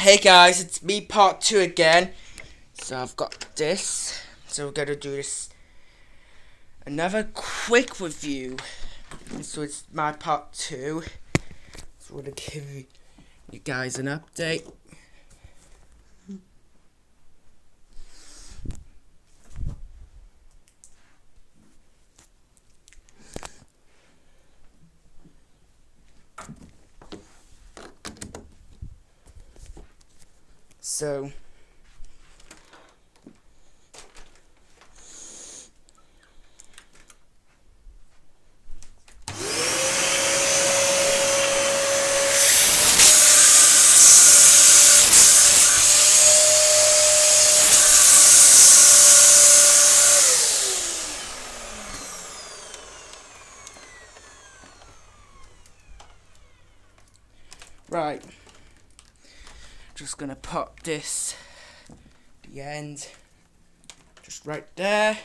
Hey guys, it's me part 2 again. So I've got this. So we're going to do this another quick review. So it's my part 2. So we're going to give you guys an update. So right, just gonna pop this at the end, just right there.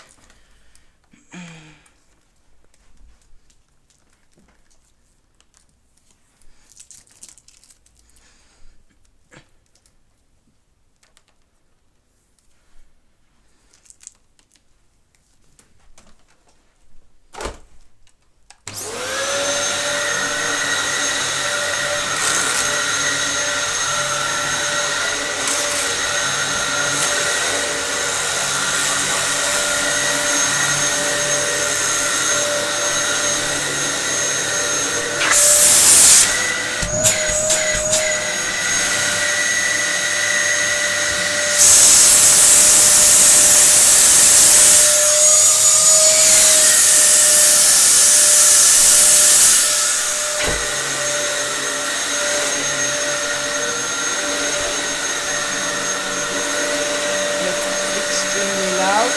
Extremely loud.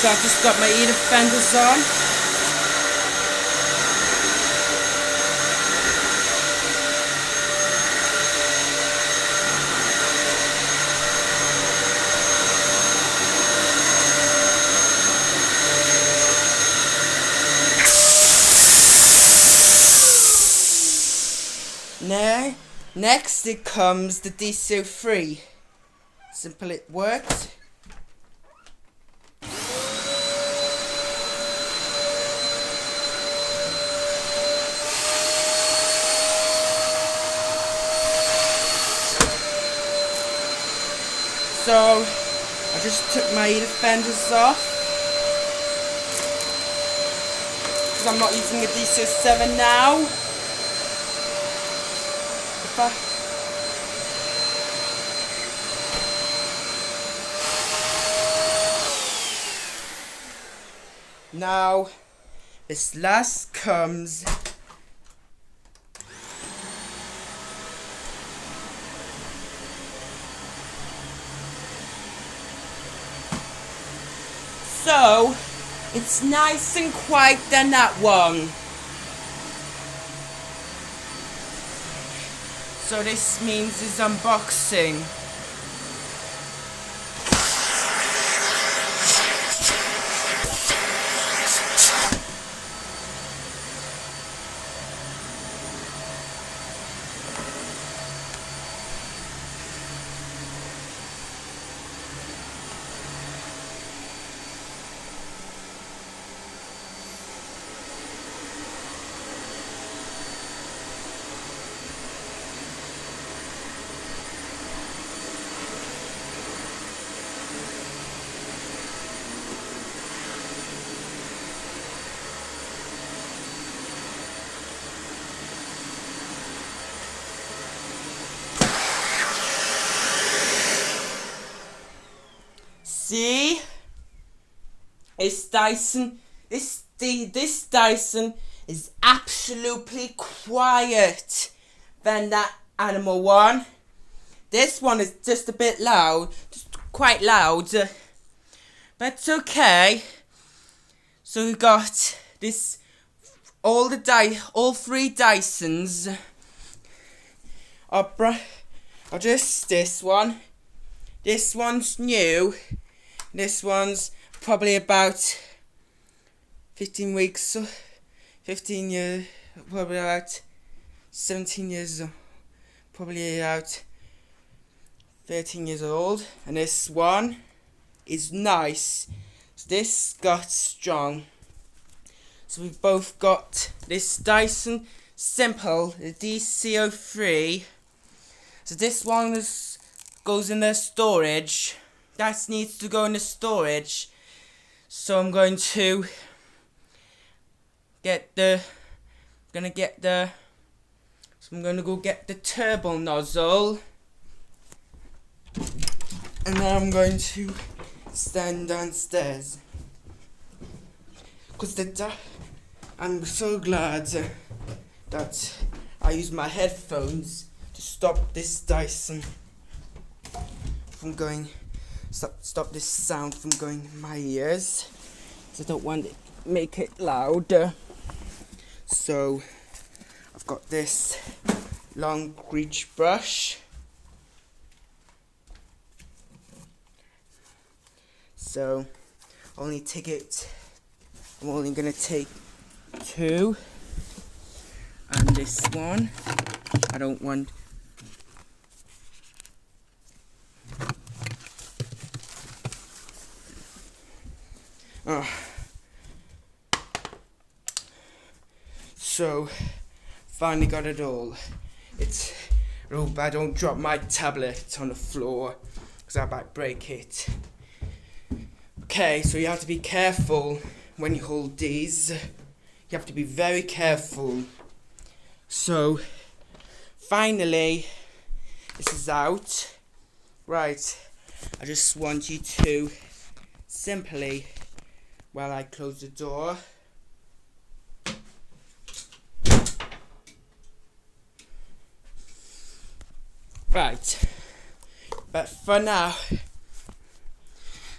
So I've just got my ear defenders on. Next it comes the Dyson 3. Simple it works. So I just took my ear defenders off because I'm not using a Dyson 7 now. Now this last comes so it's nice and quiet than that one. So this means it's unboxing. See, it's Dyson. This Dyson is absolutely quiet than that animal one. This one is just a bit loud, just quite loud, but it's okay. So we got this, all three Dysons are I'll just this one. This one's new. This one's probably about 15 weeks, 15 years, probably about 17 years, probably about 13 years old. And this one is nice. So this got strong. So we've both got this Dyson Simple, the DC03. So this one goes in the storage. That needs to go in the storage. So I'm going to I'm gonna go get the turbo nozzle. And then I'm going to stand downstairs. Because I'm so glad that I use my headphones to stop this Dyson from going, stop this sound from going in my ears. So I don't want to make it louder. So I've got this long reach brush. So I'm only gonna take 2, and this one I don't want. So finally got it all. I hope I don't drop my tablet on the floor because I might break it. Okay, so you have to be careful when you hold these. You have to be very careful. So finally this is out. Right, I just want you to simply, while I close the door, right, but for now,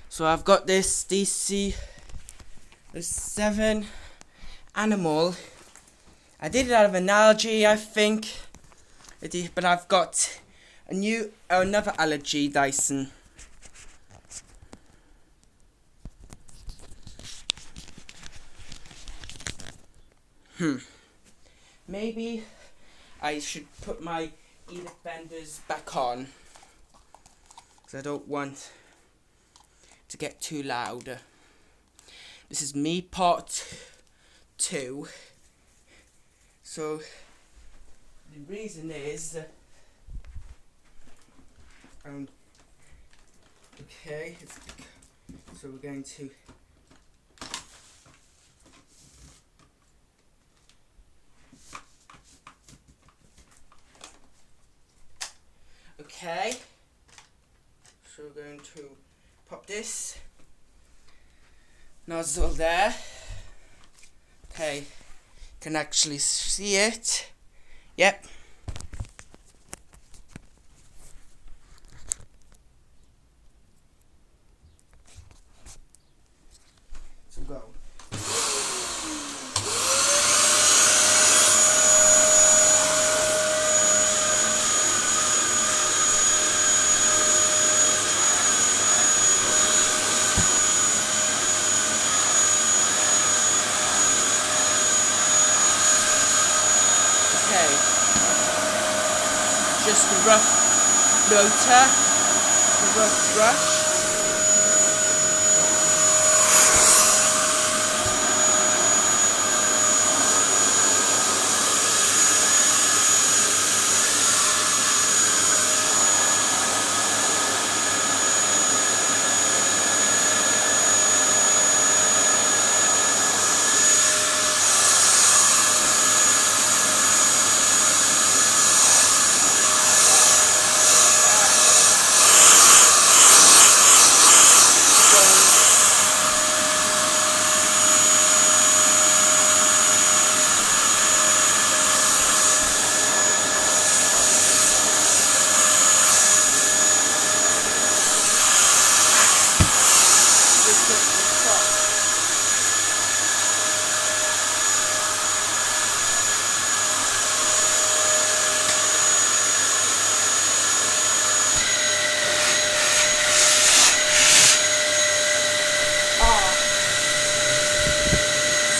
so I've got this DC07 animal. I did it out of analogy, I think. But I've got another allergy Dyson. Maybe I should put my e-defenders back on, because I don't want to get too loud. This is me part 2. So the reason is okay, so we're going to so we're going to pop this nozzle there. Okay, can actually see it. Yep. So go. Okay, just a rough motor, a rough brush.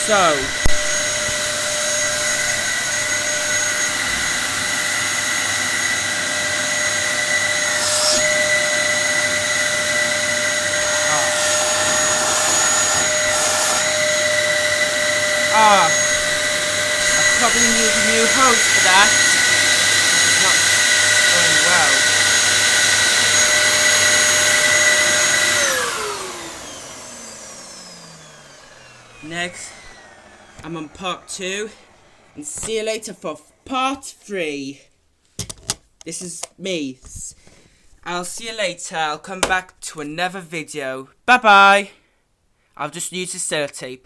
So, I probably need a new hose for that. It's not going well. Next, I'm on part 2. And see you later for part 3. This is me. I'll see you later. I'll come back to another video. Bye bye. I'll just use the sellotape.